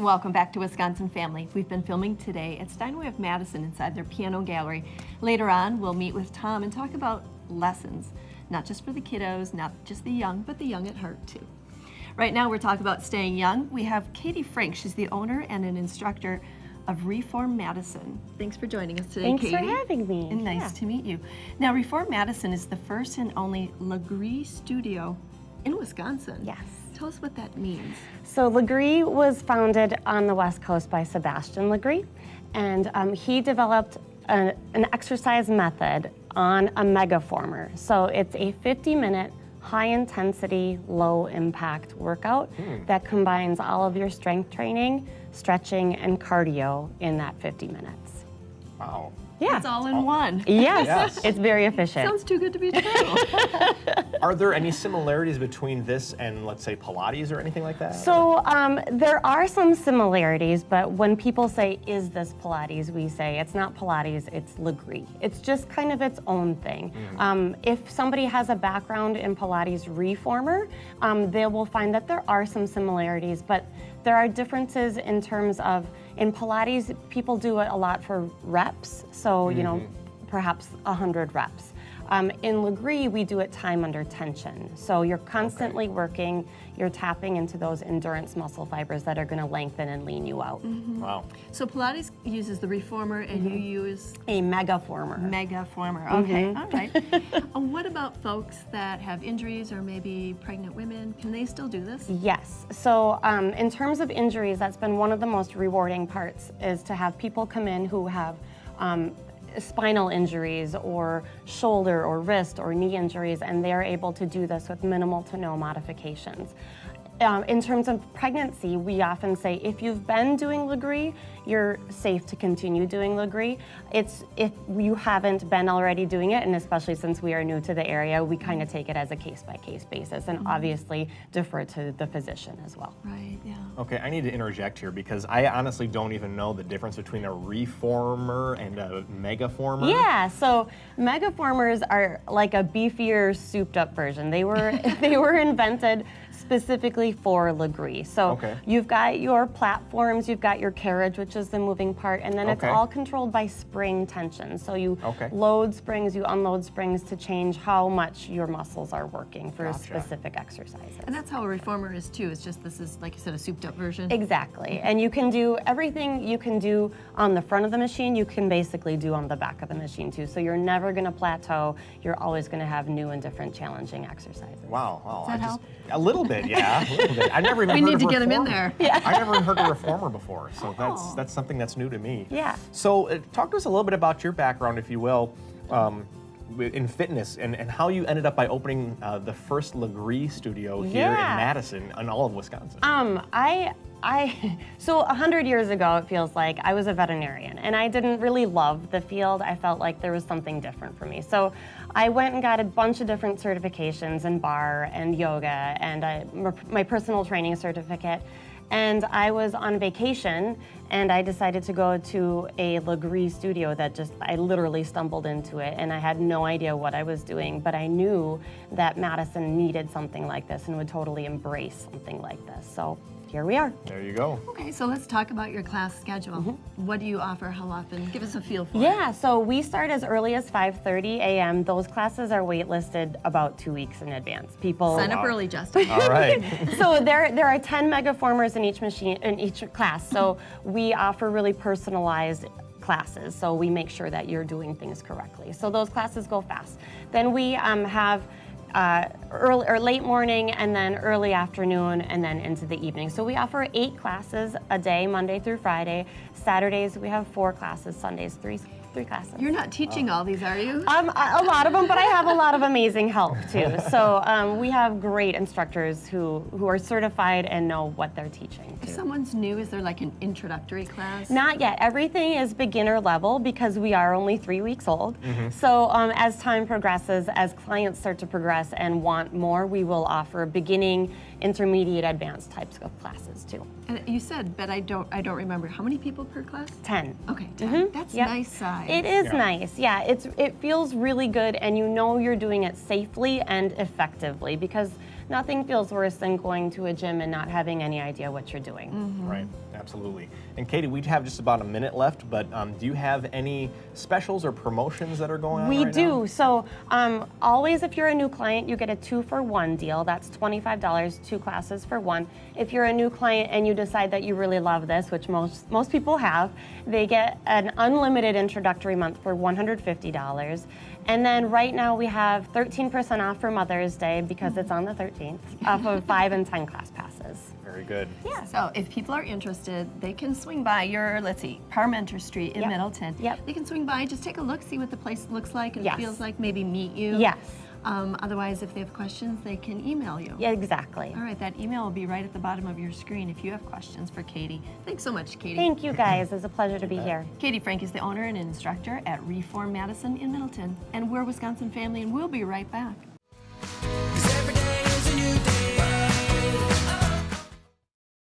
and welcome back to Wisconsin Family. We've been filming today at Steinway of Madison inside their piano gallery. Later on, we'll meet with Tom and talk about lessons, not just for the kiddos, not just the young, but the young at heart too. Right now, we're talking about staying young. We have Katie Frank. She's the owner and an instructor of Reformadison. Thanks for joining us today, Thanks Katie. for having me. And nice to meet you. Now, Reformadison is the first and only Legree studio in Wisconsin. Yes. Tell us what that means. So Legree was founded on the West Coast by Sebastian Legree, and he developed an exercise method on a megaformer. So it's a 50-minute high-intensity, low-impact workout that combines all of your strength training, stretching, and cardio in that 50 minutes. Wow. Yeah. It's all in one. Yes, it's very efficient. Sounds too good to be true. Are there any similarities between this and, let's say, Pilates or anything like that? So there are some similarities, but when people say, is this Pilates, we say it's not Pilates, it's Legree. It's just kind of its own thing. If somebody has a background in Pilates reformer, they will find that there are some similarities, but there are differences in terms of, in Pilates, people do it a lot for reps, so, you know, perhaps 100 reps. In Legree, we do it time under tension. So you're constantly working, you're tapping into those endurance muscle fibers that are gonna lengthen and lean you out. Wow. So Pilates uses the reformer and you use A megaformer. megaformer. Okay, all right. What about folks that have injuries or maybe pregnant women? Can they still do this? Yes, so in terms of injuries, that's been one of the most rewarding parts, is to have people come in who have spinal injuries or shoulder or wrist or knee injuries, and they're able to do this with minimal to no modifications. In terms of pregnancy, we often say if you've been doing Legree, you're safe to continue doing Legree. It's if you haven't been already doing it, and especially since we are new to the area, we kind of take it as a case-by-case basis and obviously defer to the physician as well. Right, yeah. Okay, I need to interject here because I honestly don't even know the difference between a reformer and a megaformer. Yeah, so megaformers are like a beefier, souped-up version. They were invented specifically for Legree. So you've got your platforms, you've got your carriage, which is the moving part, and then it's all controlled by spring tension. So you load springs, you unload springs to change how much your muscles are working for specific exercises. And that's how a reformer is too. It's just, this is, like you said, a souped up version. Exactly. And you can do everything you can do on the front of the machine, you can basically do on the back of the machine too. So you're never going to plateau. You're always going to have new and different challenging exercises. Wow. Wow. Does that help? A little bit, yeah. A little bit. I never even We heard need of to a get them in reformer. there. I never even heard of a reformer before, so that's something that's new to me. Yeah. So talk to us a little bit about your background, if you will, in fitness and how you ended up by opening the first Legree studio here in Madison and all of Wisconsin. So 100 years ago, it feels like, I was a veterinarian and I didn't really love the field. I felt like there was something different for me. So I went and got a bunch of different certifications in bar and yoga and my personal training certificate. And I was on vacation and I decided to go to a Legree studio that I literally stumbled into it and I had no idea what I was doing, but I knew that Madison needed something like this and would totally embrace something like this. So here we are. There you go. Okay, so let's talk about your class schedule. What do you offer? How often? Give us a feel for it. Yeah, so we start as early as 5:30 a.m. Those classes are waitlisted about 2 weeks in advance. People Sign up early, Justin. All right. So there are 10 megaformers in each class. So we offer really personalized classes. So we make sure that you're doing things correctly. So those classes go fast. Then we have early or late morning and then early afternoon and then into the evening. So we offer 8 classes a day, Monday through Friday. Saturdays we have 4 classes, Sundays 3 classes. You're not teaching all these, are you? A lot of them, but I have a lot of amazing help too. So we have great instructors who are certified and know what they're teaching If too. someone's new, is there like an introductory class? Not yet. Everything is beginner level because we are only 3 weeks old. So as time progresses, as clients start to progress and want more, we will offer beginning, intermediate, advanced types of classes too. And you said, but I don't remember, how many people per class? 10. Okay, 10. That's Yep. nice size. It is Yeah. nice, yeah. It feels really good, and you know you're doing it safely and effectively, because nothing feels worse than going to a gym and not having any idea what you're doing. Right, absolutely. And Katie, we have just about a minute left, but do you have any specials or promotions that are going on We right do. now? So always, if you're a new client, you get a 2-for-1 deal. That's $25, 2 classes for 1. If you're a new client and you decide that you really love this, which most people have, they get an unlimited introductory month for $150. And then right now we have 13% off for Mother's Day, because it's on the 13th, off of 5 and 10 class passes. Very good. Yeah. So if people are interested, they can swing by your, let's see, Parmenter Street in Yep. Middleton. Yep. They can swing by, just take a look, see what the place looks like and Yes. feels like, maybe meet you. Yes. Otherwise, if they have questions, they can email you. Yeah, exactly. All right, that email will be right at the bottom of your screen if you have questions for Katie. Thanks so much, Katie. Thank you, guys. It's a pleasure to be here. Katie Frank is the owner and instructor at Reformadison in Middleton. And we're Wisconsin Family, and we'll be right back.